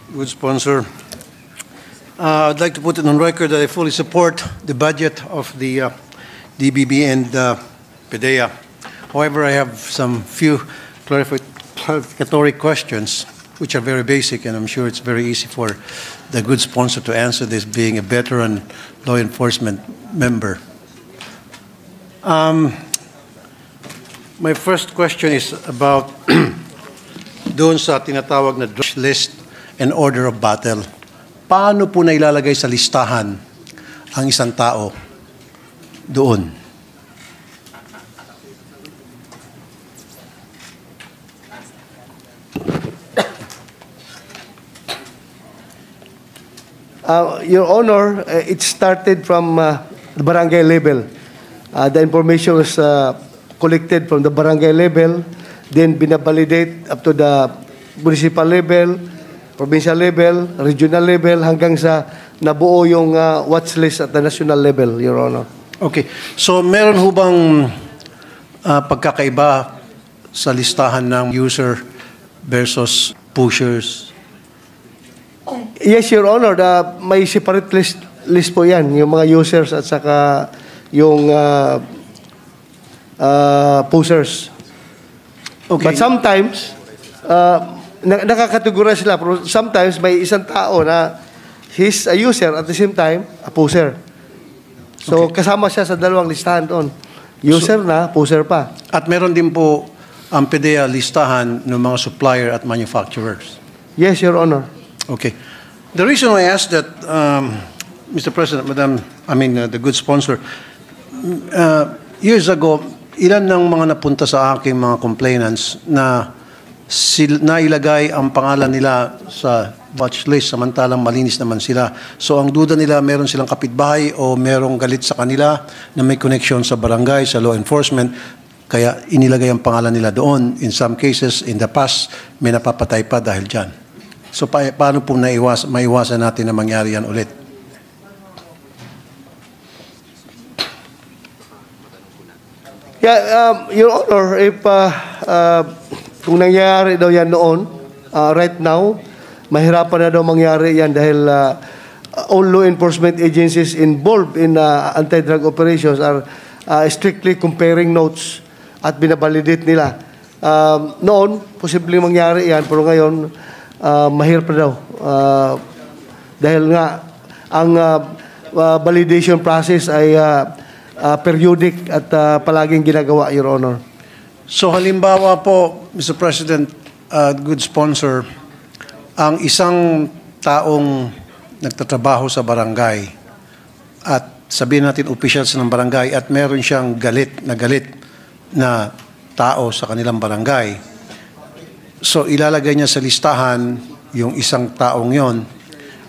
Good sponsor. I'd like to put it on record that I fully support the budget of the DBB and PDEA. However, I have some few clarificatory questions, which are very basic, and I'm sure it's very easy for the good sponsor to answer this, being a veteran law enforcement member. My first question is about doon sa tinatawag na list and order of battle. Paano po na ilalagay sa listahan ang isang tao doon? Your Honor, it started from the barangay level. The information was collected from the barangay level, then binabalidate up to the municipal level, provincial level, regional level, hanggang sa nabuo yung watch list at the national level, Your Honor. Okay. So meron ho bang pagkakaiba sa listahan ng user versus pushers? Yes, Your Honor. May separate list po yan, yung mga users at saka yung pushers. Okay. But sometimes, nakakategorize sila. Pero sometimes, may isang tao na he's a user at the same time, a pusher. So, okay, kasama siya sa dalawang listahan doon. User na, pusher pa. At meron din po ang PDEA listahan ng mga supplier at manufacturers. Yes, Your Honor. Okay. The reason I asked that, Mr. President, the good sponsor, years ago, ilan ng mga napunta sa aking mga complainants na nailagay ang pangalan nila sa watch list samantalang malinis naman sila. So ang duda nila, meron silang kapitbahay o merong galit sa kanila na may connection sa barangay, sa law enforcement, kaya inilagay ang pangalan nila doon. In some cases, in the past, may napapatay pa dahil dyan. So paano po maiwasan natin na mangyari yan ulit? Yeah, Your Honor, if kung nangyari daw yan noon, right now, mahirapan na daw mangyari yan dahil all law enforcement agencies involved in anti-drug operations are strictly comparing notes at binabalidate nila. Noon, posibleng mangyari yan, pero ngayon, mahirap na daw. Dahil nga, ang validation process ay periodic at palaging ginagawa, Your Honor. So halimbawa po, Mr. President, good sponsor, ang isang taong nagtatrabaho sa barangay at sabihin natin officials ng barangay at meron siyang galit na tao sa kanilang barangay. So ilalagay niya sa listahan yung isang taong yon,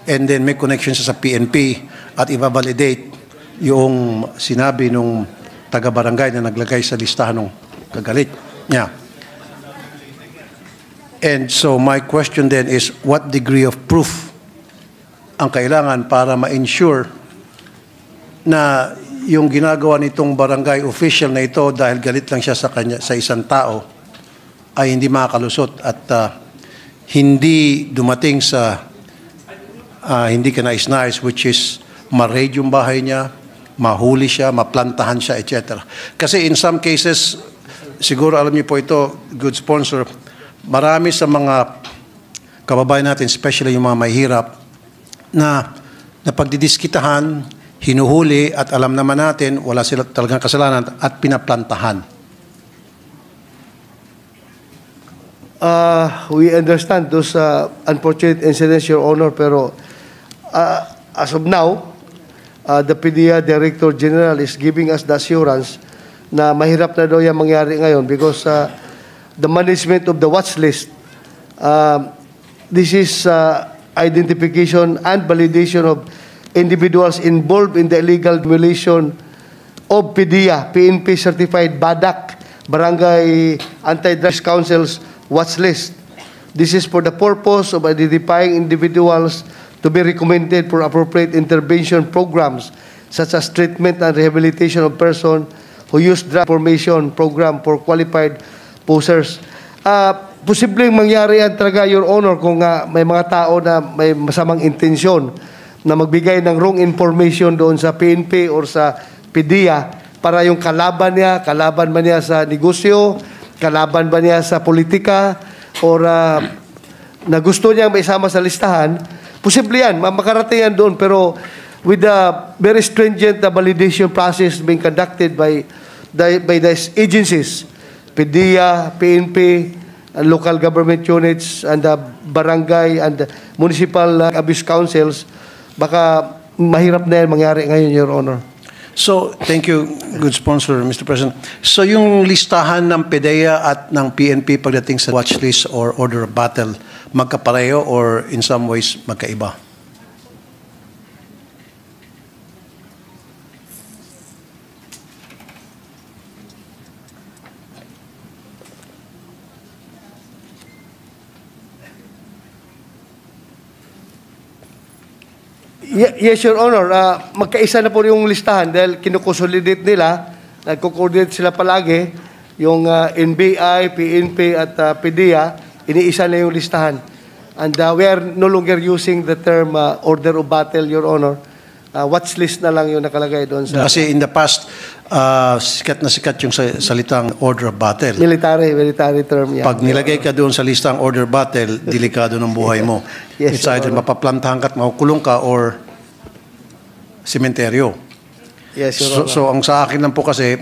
and then may connection siya sa PNP at i-validate yung sinabi nung taga-barangay na naglagay sa listahan ng kagalit niya. And so my question then is, what degree of proof ang kailangan para ma-ensure na yung ginagawa nitong barangay official na ito dahil galit lang siya sa isang tao ay hindi makakalusot at hindi dumating sa hindi ka nais-nais, which is ma-raid yung bahay niya, mahuli siya, maplantahan siya, etc. Kasi in some cases, siguro alam niyo po ito, good sponsor, marami sa mga kababayan natin, especially yung mga mahirap, na pagdidiskitahan, hinuhuli, at alam naman natin, wala sila talagang kasalanan, at pinaplantahan. We understand those unfortunate incidents, Your Honor, pero as of now, the PDEA Director General is giving us the assurance na mahirap na daw yan mangyari ngayon because the management of the watch list, this is identification and validation of individuals involved in the illegal violation of PDEA, PNP certified BADAC, Barangay Anti-Drugs Council's watch list. This is for the purpose of identifying individuals to be recommended for appropriate intervention programs such as treatment and rehabilitation of persons who use drug information program for qualified pushers. posibleng mangyari yan talaga, Your Honor, kung may mga tao na may masamang intensyon na magbigay ng wrong information doon sa PNP or sa PDEA para yung kalaban ba niya sa negosyo, kalaban ba niya sa politika, or na gusto niya may isama sa listahan, posible yan, makarating yan doon, pero with the very stringent validation process being conducted by these agencies, PDEA, PNP, local government units, and the barangay and the municipal abuse councils, baka mahirap na yan mangyari ngayon, Your Honor. So, thank you, good sponsor, Mr. President. So, yung listahan ng PDEA at ng PNP pagdating sa watch list or order of battle, magkapareho or in some ways magkaiba? Yes, Your Honor. Magkaisa na po yung listahan dahil kinukonsolidate nila, nagko-coordinate sila palagi, yung NBI, PNP at PDEA, iniisa na yung listahan. And we are no longer using the term order of battle, Your Honor. Watch list na lang yung nakalagay doon sa... Kasi in the past, sikat na sikat yung salitang order of battle. Military term yan. Pag nilagay ka doon sa listang order of battle, delikado ng buhay mo. Yes, It's either mapaplantahan ka at makukulong ka or sementeryo. Yes, Your Honor. So ang sa akin lang po kasi,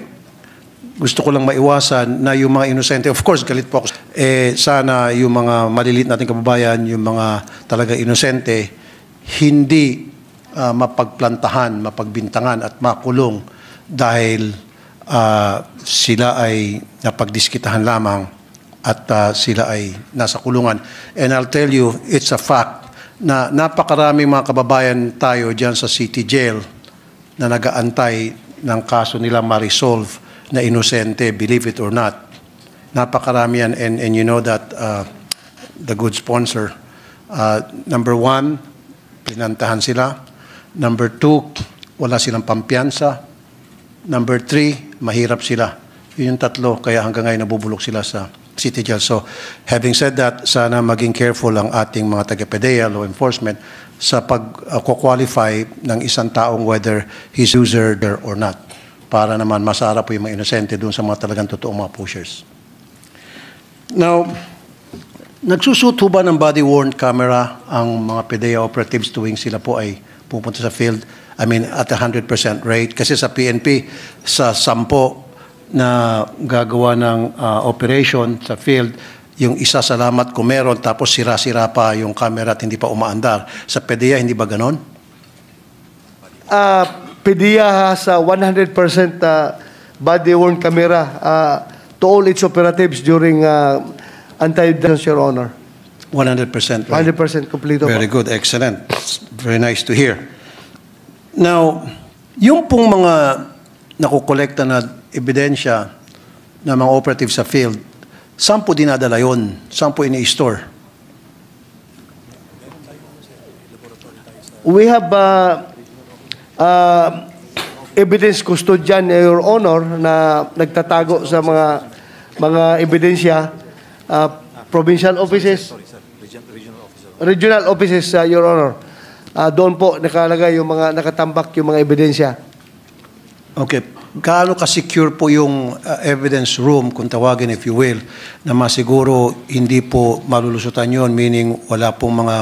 gusto ko lang maiwasan na yung mga inosente, of course, galit po ako. Sana yung mga maliliit nating kababayan, yung mga talaga inosente, hindi mapagplantahan, mapagbintangan at makulong dahil sila ay napagdiskitahan lamang at sila ay nasa kulungan. And I'll tell you, it's a fact na napakaraming mga kababayan tayo dyan sa city jail na nag-aantay ng kaso nila ma-resolve na inosente, believe it or not. Napakarami yan, and you know that the good sponsor, number one, pinantahan sila. Number two, wala silang pampiyansa. Number three, mahirap sila. Yun yung tatlo, kaya hanggang ngayon nabubulok sila sa city jail. So, having said that, sana maging careful ang ating mga taga-PDEA, law enforcement, sa pag-qualify ng isang taong whether he's user or not, para naman masara po yung mga inosente doon sa mga talagang totoong mga pushers. Now, nagsusuot ba ng body-worn camera ang mga PDEA operatives tuwing sila po ay pupunta sa field? I mean, at 100% rate. Kasi sa PNP, sa 10 na gagawa ng operation sa field, yung isa salamat kung meron, tapos sira-sira pa yung camera at hindi pa umaandar. Sa PDEA, hindi ba ganon? PDEA has 100% body-worn camera to all its operatives during anti-dance, Your Honor. 100%, right? 100% complete. Very good, excellent. Very nice to hear. Now, yung pong mga nakukolekta na ebidensya ng mga operatives sa field, saan po dinadala yun? Saan po ini-store? We have evidence custodian, Your Honor, na nagtatago sa mga ebidensya, provincial offices, regional offices, Your Honor. Doon po nakalagay yung mga nakatambak yung mga ebidensya. Okay. Gaano ka-secure po yung evidence room, kung tawagin if you will, na masiguro hindi po malulusutan yun, meaning wala pong mga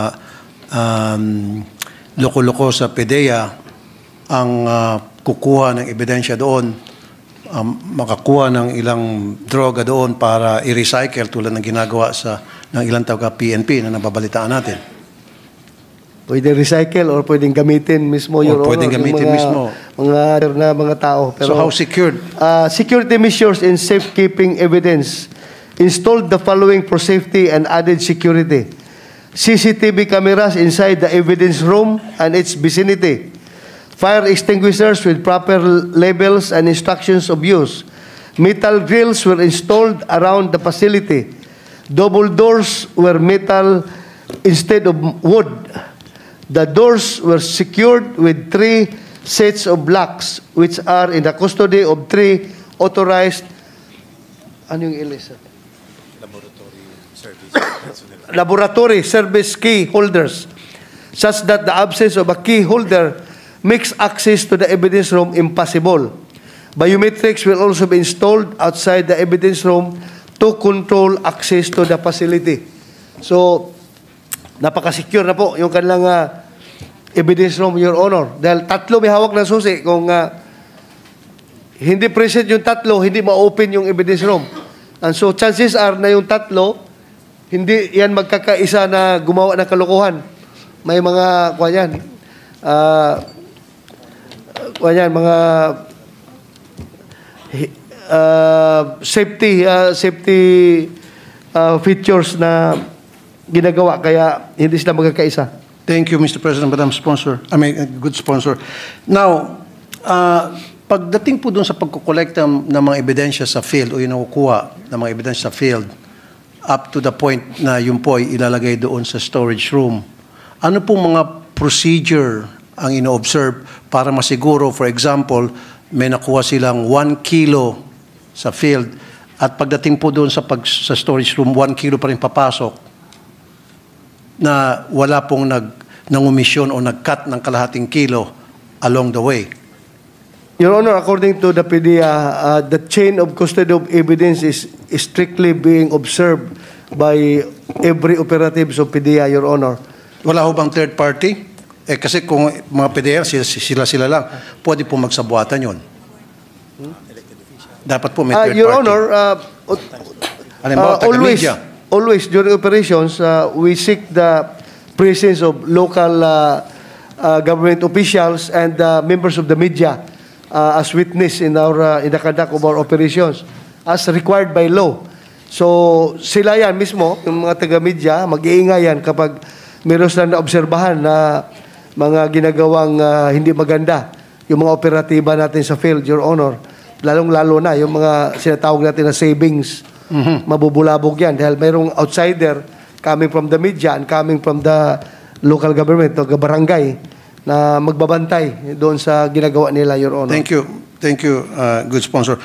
loko-loko sa PDEA ang kukuha ng ebidensya doon, makakuha ng ilang droga doon para i-recycle tulad ng ginagawa ng ilang taga-PNP na nababalitaan natin. Pwedeng recycle or pwedeng gamitin mismo, Your Honor. Pwedeng gamitin mismo. Mga tao. So Pero, how secured? Security measures in safekeeping evidence installed the following for safety and added security. CCTV cameras inside the evidence room and its vicinity. Fire extinguishers with proper labels and instructions of use. Metal grills were installed around the facility. Double doors were metal instead of wood. The doors were secured with 3 sets of locks which are in the custody of 3 authorized laboratory laboratory service key holders, such that the absence of a key holder makes access to the evidence room impossible. Biometrics will also be installed outside the evidence room to control access to the facility. So, napaka-secure na po yung kanilang evidence room, Your Honor. Dahil tatlo may hawak na susi. Kung hindi present yung tatlo, hindi ma-open yung evidence room. And so, chances are na yung tatlo, hindi yan magkakaisa na gumawa ng kalokohan. May mga, mga safety features na ginagawa, kaya hindi sila magkakaisa. Thank you, Mr. President, Madam Sponsor. Good sponsor. Now, pagdating po doon sa pagkukolekta ng mga ebidensya sa field o yung nakukuha ng mga ebidensya sa field up to the point na yun po ay ilalagay doon sa storage room, ano pong mga procedure ang ino-observe para masiguro, for example, may nakuha silang 1 kilo sa field at pagdating po doon sa storage room, 1 kilo pa rin papasok na wala pong nangumisyon o nag-cut ng kalahating kilo along the way? Your Honor, according to the PDEA, the chain of custody of evidence is strictly being observed by every operatives of PDEA, Your Honor. Wala ho bang third party? Kasi kung mga PDEA, sila lang, pwede po magsabuatan yun. Dapat po may third Your party. Honor, always during operations, we seek the presence of local government officials and members of the media as witness in the conduct of our operations as required by law. So sila yan mismo, yung mga taga-media, mag-iingay yan kapag meron silang naobserbahan na mga ginagawang hindi maganda, yung mga operatiba natin sa field, Your Honor. Lalong-lalo na yung mga sinatawag natin na savings, mabubulabog yan dahil mayroong outsider coming from the media and coming from the local government o barangay na magbabantay doon sa ginagawa nila, Your Honor. Thank you. Thank you, good sponsor.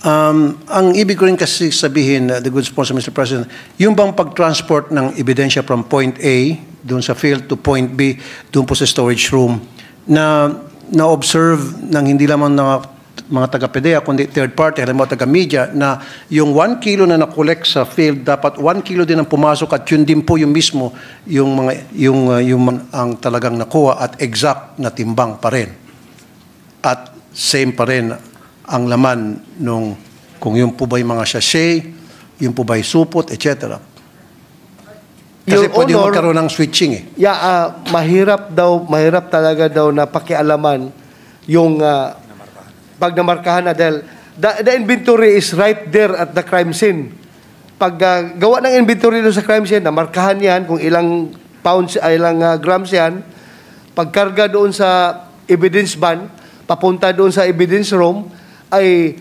Ang ibig ko rin kasi sabihin, the good sponsor, Mr. President, yung bang pag-transport ng ebidensya from point A, doon sa field, to point B, doon po sa storage room, na-observe ng hindi lamang na mga taga-PDEA, kundi third party, alam mo, taga-media, na yung 1 kilo na na-collect sa field, dapat 1 kilo din ang pumasok at yun din po yung mismo, ang talagang nakuha at exact na timbang pa rin. At same pa rin ang laman nung, kung yun po ba yung mga sachet, yun po ba yung supot, etc. Kasi pwede magkaroon ng switching eh. Yeah, mahirap talaga daw na pakialaman yung pag namarkahan na dahil the inventory is right there at the crime scene. Pag gawa ng inventory doon sa crime scene, namarkahan yan kung ilang pounds, ilang grams yan, pagkarga doon sa evidence van, papunta doon sa evidence room, ay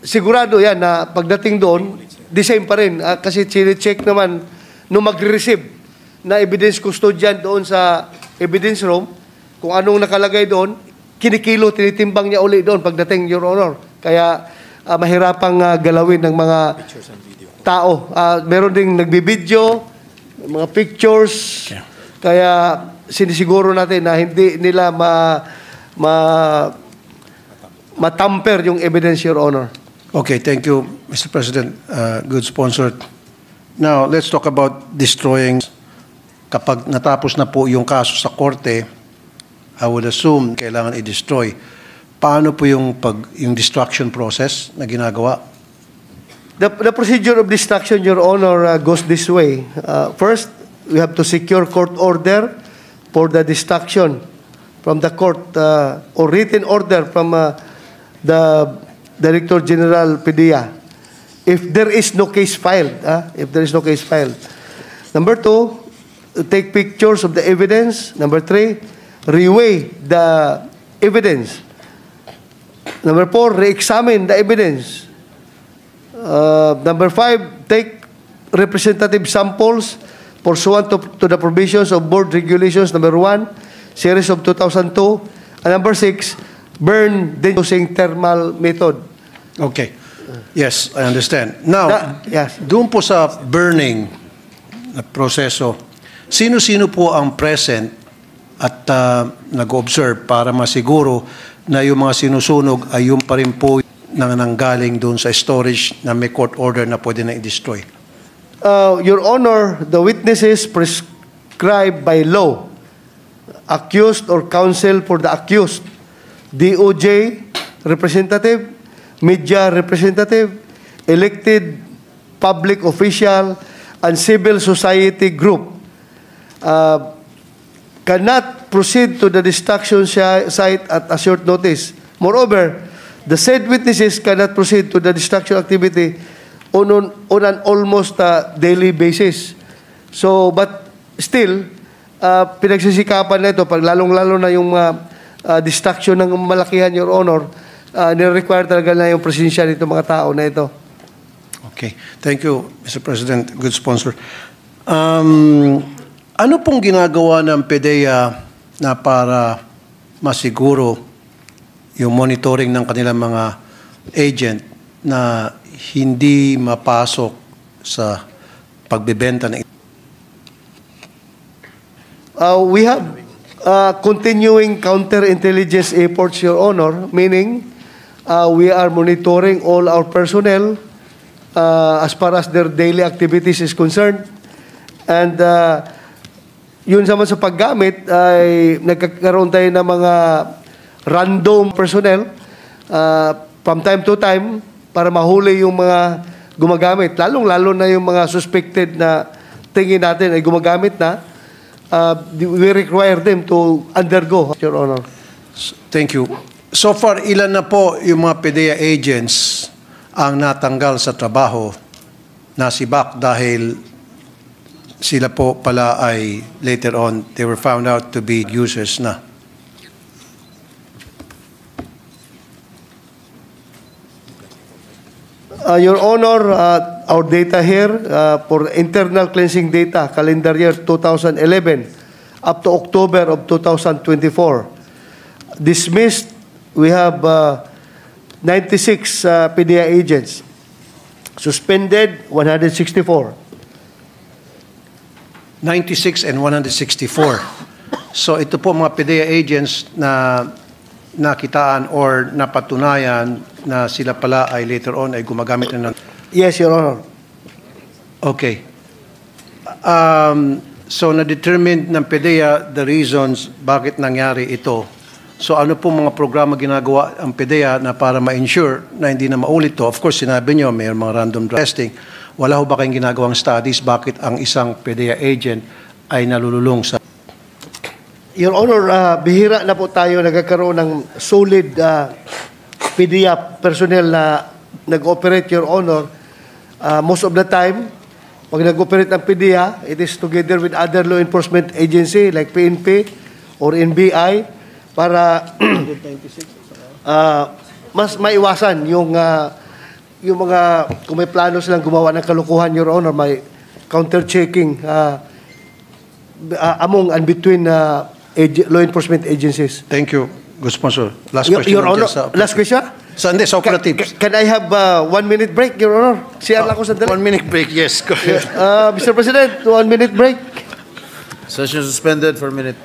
sigurado yan na pagdating doon, the same pa rin. Kasi chine-check naman nung mag-receive na evidence custodian doon sa evidence room, kung anong nakalagay doon, kinikilo, tinitimbang niya uli doon pagdating, Your Honor. Kaya mahirapang galawin ng mga tao. Meron ding nagbibideo, mga pictures. Okay. Kaya sinisiguro natin na hindi nila matamper yung evidence, Your Honor. Okay, thank you, Mr. President. Good sponsor. Now, let's talk about destroying. Kapag natapos na po yung kaso sa korte, I would assume kailangan i-destroy. Paano po yung destruction process na ginagawa? The procedure of destruction, Your Honor, goes this way. First, we have to secure court order for the destruction from the court or written order from the Director General PDEA. If there is no case filed, Number 2, take pictures of the evidence. Number 3, reweigh the evidence. Number 4, re-examine the evidence. Number 5, take representative samples pursuant to the provisions of Board Regulations Number 1, Series of 2002, and Number 6, burn using thermal method. Okay. Yes, I understand. Now, Yes. doon po sa burning, na proseso, sino-sino po ang present at nag-observe para masiguro na yung mga sinusunog ay yung pa rin po na nanggaling doon sa storage na may court order na pwede na i-destroy? Your Honor, the witnesses prescribed by law, accused or counsel for the accused, DOJ representative, media representative, elected public official, and civil society group cannot proceed to the destruction site at a short notice. Moreover, the said witnesses cannot proceed to the destruction activity on an almost daily basis. So, but still, pinagsisikapan na ito, pag lalong-lalo na yung destruction ng malakihan, Your Honor, nire-require talaga na yung presensya nito mga tao na ito. Okay. Thank you, Mr. President. Good sponsor. Ano pong ginagawa ng PDEA na para masiguro yung monitoring ng kanilang mga agent na hindi mapasok sa pagbebenta ng we have continuing counterintelligence efforts, Your Honor, meaning we are monitoring all our personnel as far as their daily activities is concerned. And yun naman sa paggamit ay nagkakaroon tayo ng mga random personnel from time to time para mahuli yung mga gumagamit. Lalong-lalo na yung mga suspected na tingin natin ay gumagamit na. We require them to undergo, Your Honor. Thank you. So far, ilan na po yung mga PDEA agents ang natanggal sa trabaho, nasibak dahil sila po pala ay later on, they were found out to be users na? Your Honor, our data here for internal cleansing data, calendar year 2011 up to October of 2024. Dismissed, we have 96 PDEA agents. Suspended, 164. 96 and 164. So ito po mga PDEA agents na nakitaan or napatunayan na sila pala ay later on ay gumagamit na ng... Yes, Your Honor. Okay. So na-determine ng PDEA the reasons bakit nangyari ito. So ano po mga programa ginagawa ang PDEA na para ma-ensure na hindi na maulit to? Of course, sinabi nyo, may mga random testing. Wala ho ba kayong ginagawang studies bakit ang isang PDEA agent ay nalululong sa... Your Honor, bihira na po tayo nagkakaroon ng solid PDEA personnel na nag-operate, Your Honor. Most of the time, pag nag-operate ang PDEA, it is together with other law enforcement agency like PNP or NBI para mas maiwasan yung mga, kung may plano silang gumawa ng kalukuhan, Your Honor, may counter-checking among and between law enforcement agencies. Thank you. Good sponsor. Last question. Your Honor, last question? Sa operatives. Can I have 1 minute break, Your Honor? Siya lang ko sandali. 1 minute break, yes. Go ahead. Mr. President, 1 minute break. Session suspended for a minute.